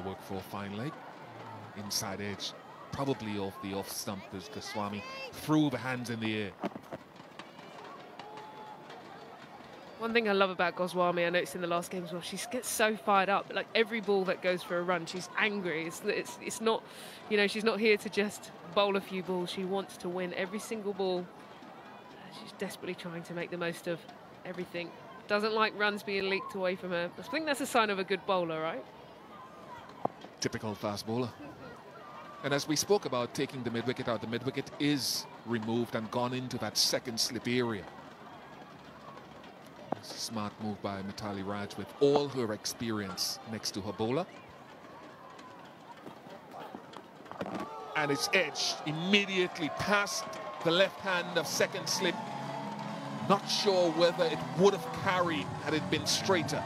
work for a fine leg. Inside edge, probably off the off stump as Goswami threw the hands in the air. One thing I love about Goswami, I noticed in the last game as well, she gets so fired up. Like every ball that goes for a run, she's angry. It's not, you know, she's not here to just bowl a few balls. She wants to win every single ball. She's desperately trying to make the most of everything. Doesn't like runs being leaked away from her. I think that's a sign of a good bowler, right? Typical fast bowler. And as we spoke about taking the mid-wicket out, the mid-wicket is removed and gone into that second slip area. It's a smart move by Mithali Raj with all her experience next to her bowler. And it's edged immediately past the left hand of second slip. Not sure whether it would have carried had it been straighter.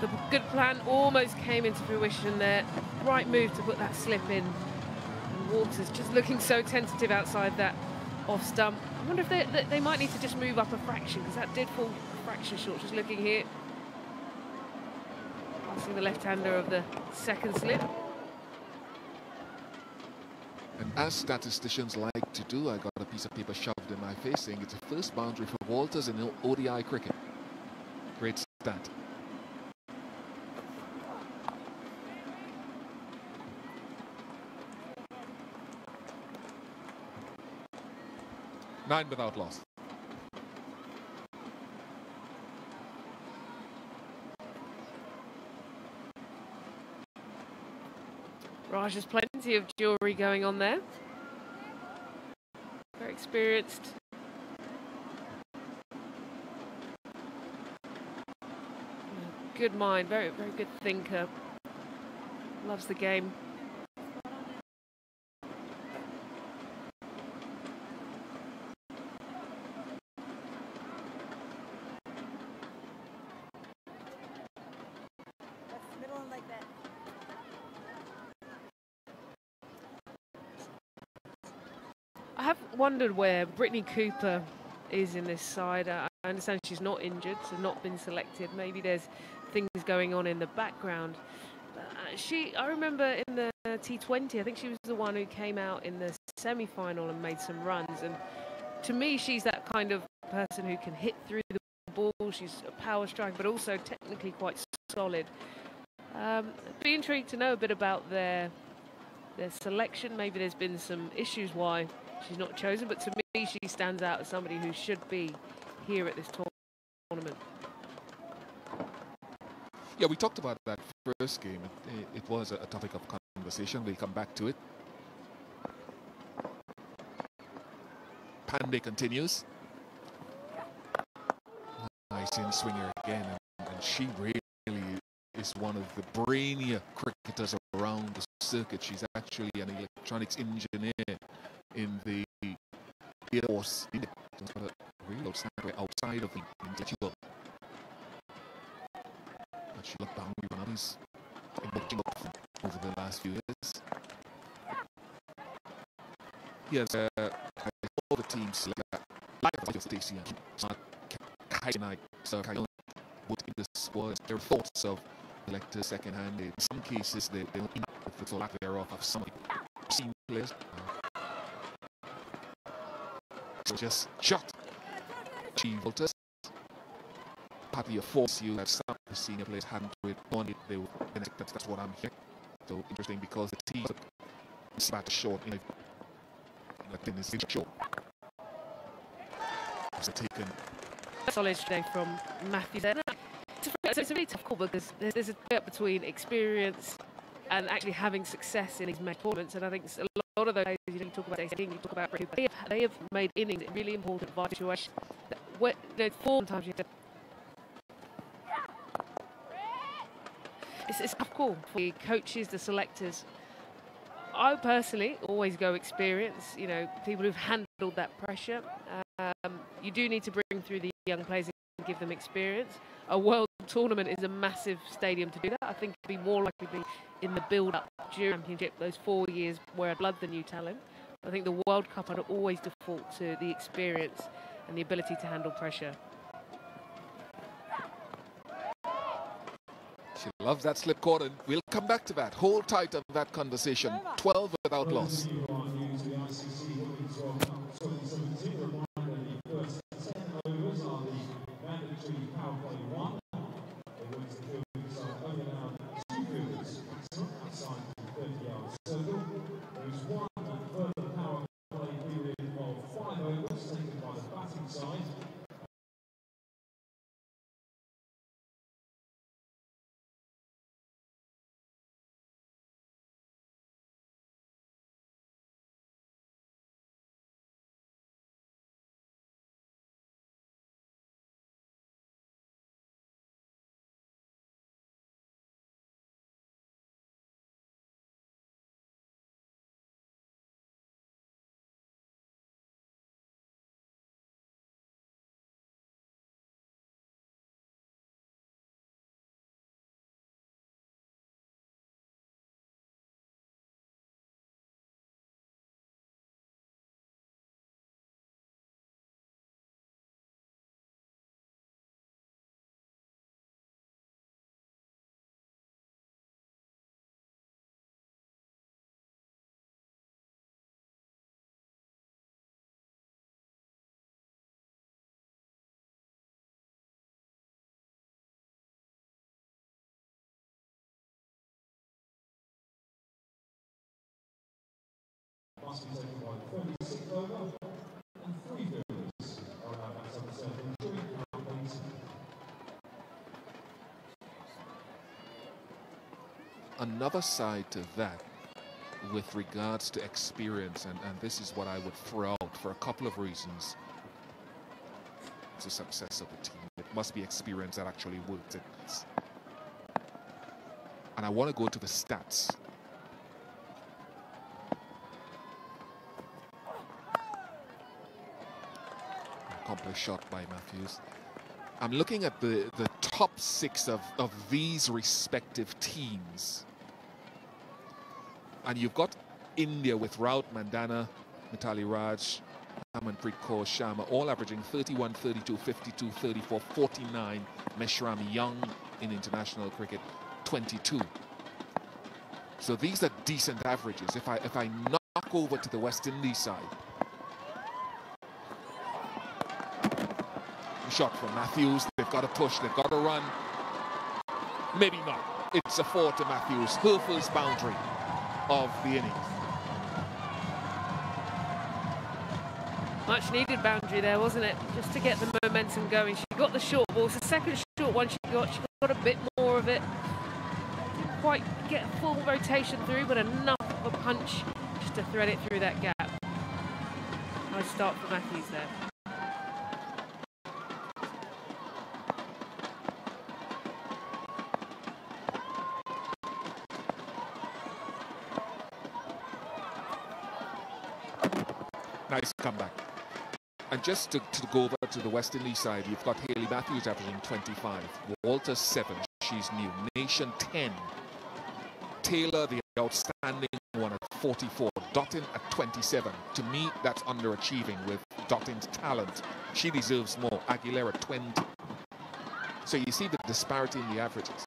The good plan almost came into fruition there. Right move to put that slip in. And Waters just looking so tentative outside that off stump. I wonder if they might need to just move up a fraction, because that did fall a fraction short. Just looking here. Passing the left-hander of the second slip. And as statisticians like to do, I got a piece of paper shoved in my face saying it's a first boundary for Walters in ODI cricket. Great stat. Nine without loss. Raj has plenty of jewellery going on there. Very experienced. Good mind, very, very good thinker. Loves the game. I have wondered where Brittany Cooper is in this side. I understand she's not injured, so not been selected. Maybe there's things going on in the background. I remember in the T20, I think she was the one who came out in the semi-final and made some runs. And to me, she's that kind of person who can hit through the ball. She's a power strike, but also technically quite solid. I'd be intrigued to know a bit about their selection. Maybe there's been some issues why she's not chosen, but to me she stands out as somebody who should be here at this tournament. Yeah, we talked about that first game. It was a topic of conversation. We'll come back to it. Pandey continues. Nice in-swinger again, and she really is one of the brainier cricketers around the circuit. She's actually an electronics engineer in the Air Force. Real outside of the intellectual. And she looked hungry when I was over the last few years. Yes, I saw the team select like Stacey and Knight, so I don't put in the squad. There are thoughts of electors second hand. In some cases, they don't if it's a lack thereof of some senior players. So just shot. She Walters. Partly a force you that some of the senior players hadn't with on it. They would that's what I'm hearing. So interesting because the team is about short, you know, is short. So taken. Solid today from Matthew there. It's a really tough call because there's a gap between experience and actually having success in these major tournaments. And I think a lot of those players, you talk about Stacey King, you talk about Ricky, they have made innings in really important vital situations. Sometimes you have to. It's a tough call for the coaches, the selectors. I personally always go experience, you know, people who've handled that pressure. You do need to bring through the young players and give them experience. A world tournament is a massive stadium to do that. I think it'd be more likely to be in the build-up during the championship, those 4 years where I'd love the new talent. I think the World Cup I'd always default to the experience and the ability to handle pressure. She loves that slip cord, and we'll come back to that. Hold tight on that conversation. 12 without loss. Another side to that with regards to experience, and this is what I would throw out for a couple of reasons. It's the success of the team. It must be experience that actually works. And I want to go to the stats. Accomplished shot by Matthews. I'm looking at the top 6 of these respective teams. And you've got India with Raut, Mandana, Mithali Raj, Harmanpreet Kaur Sharma, all averaging 31, 32, 52, 34, 49. Meshrami Young in international cricket, 22. So these are decent averages. If I knock over to the West Indies side, shot from Matthews, they've got to push, they've got to run. Maybe not. It's a 4 to Matthews, her first boundary of the innings. Much needed boundary there, wasn't it? Just to get the momentum going. She got the short ball. It's the second short one she got a bit more of it. Didn't quite get full rotation through, but enough of a punch just to thread it through that gap. Nice start for Matthews there. Nice comeback. And just to go over to the West Indies side, you've got Hayley Matthews averaging 25, Walter 7, she's new, Nation 10, Taylor, the outstanding one, at 44, Dottin at 27. To me, that's underachieving with Dottin's talent. She deserves more. Aguilera 20. So you see the disparity in the averages.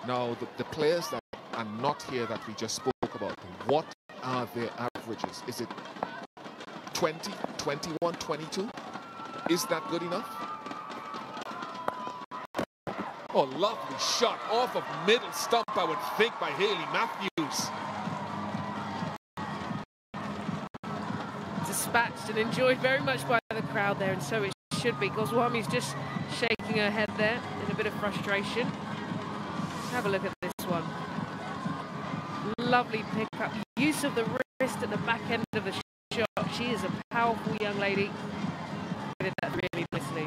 Now, the players that are not here that we just spoke about, what are their averages? Is it 20, 21, 22? Is that good enough? Oh, lovely shot off of middle stump, I would think, by Hayley Matthews. Dispatched and enjoyed very much by the crowd there, and so it should be. Goswami's just shaking her head there in a bit of frustration. Let's have a look at this one. Lovely pick-up. Use of the wrist at the back end of the shot. She is a powerful young lady. Did that really nicely.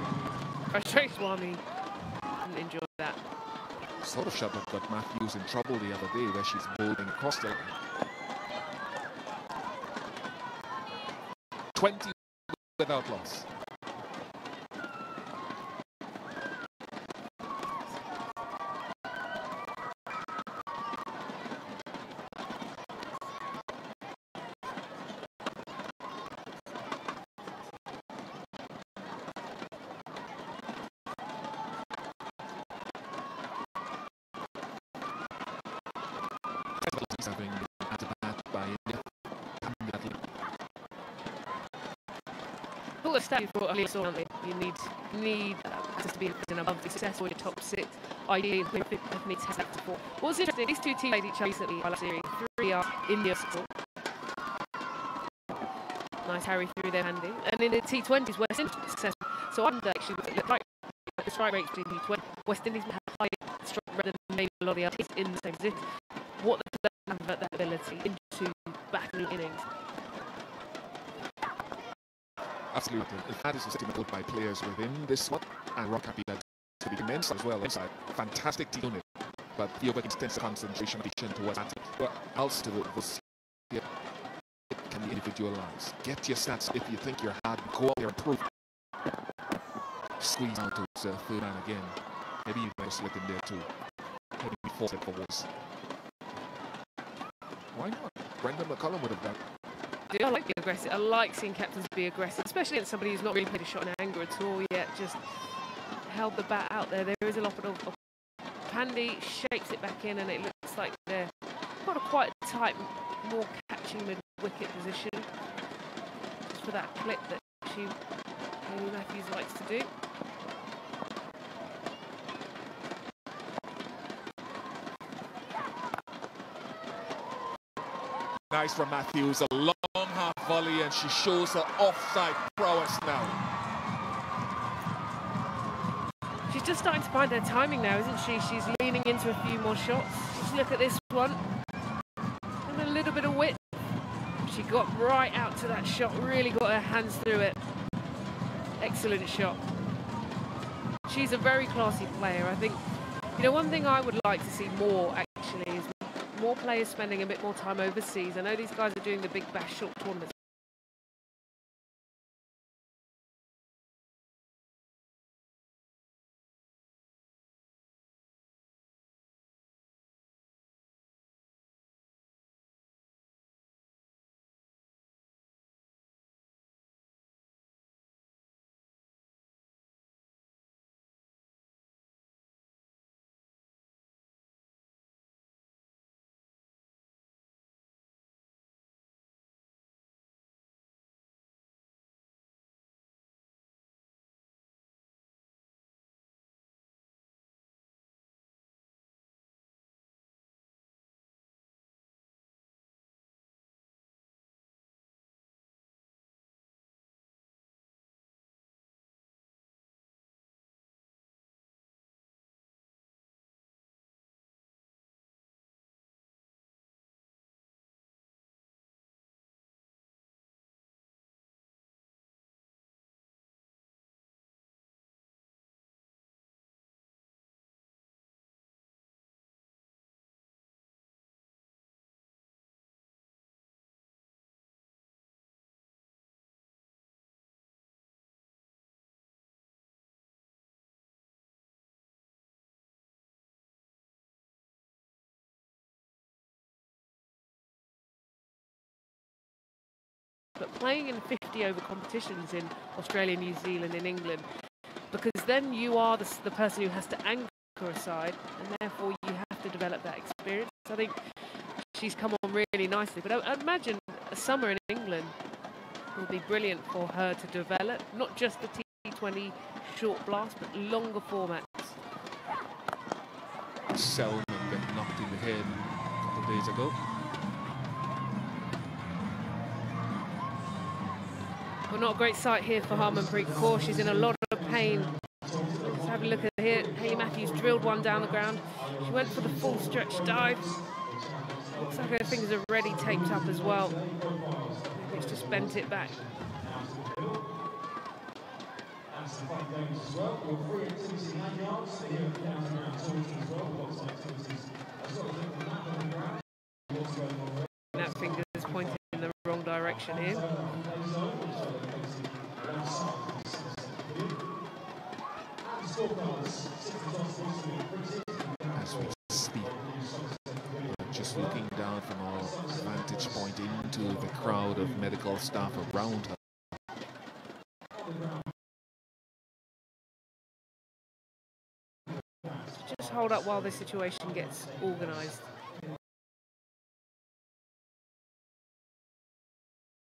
Frustrated Swami didn't enjoy that. Sort of shot that got Matthews in trouble the other day, where she's bowling across the line. 20 without loss. having at the bat by India. All the stats you brought earlier, aren't they? You need access to be above the successful in your top 6. Ideally, definitely test that before. What's interesting, these two teams played each other recently by last series. 3 are India support. Nice Harry through there handy. And in the T20s, West Indies successful. So I wonder actually, the strike rates between T20, West Indies have higher strike rate than maybe a lot of the others in the same position. What they have that ability into batting innings. Absolutely. That is a statement by players within this one, and Rock happy that to be commenced as well inside. Fantastic team unit, but the over extensive concentration towards that. But also the it can be individualized. Get your stats if you think you're hard. Go out there and prove. Squeeze out to third man again. Maybe you guys look in there too. Maybe force it forwards. Why not? Brendan McCullum would have done. I like being aggressive. I like seeing captains be aggressive, especially against somebody who's not really played a shot in anger at all yet. Just held the bat out there. There is a lot of Pandey shapes it back in, and it looks like they're got a quite tight, more catching mid-wicket position. Just for that clip that Hayley Matthews likes to do. Nice from Matthews, a long half volley, and she shows her offside prowess now. She's just starting to find her timing now, isn't she? She's leaning into a few more shots. Just look at this one. And a little bit of width. She got right out to that shot, really got her hands through it. Excellent shot. She's a very classy player. I think, you know, one thing I would like to see more actually is more players spending a bit more time overseas. I know these guys are doing the Big Bash short tournaments. But playing in 50-over competitions in Australia, New Zealand, in England, because then you are the person who has to anchor a side, and therefore you have to develop that experience. I think she's come on really nicely. But I imagine a summer in England will be brilliant for her to develop, not just the T20 short blast, but longer formats. Selman got knocked in the head a couple of days ago. Well, not a great sight here for Harmanpreet Kaur. She's in a lot of pain. Let's have a look at here. Hayley Matthews drilled one down the ground. She went for the full stretch dive. Looks like her fingers are already taped up as well. Maybe it's just bent it back. That finger is pointing in the wrong direction here. As we speak, just looking down from our vantage point into the crowd of medical staff around her. Just hold up while the situation gets organised.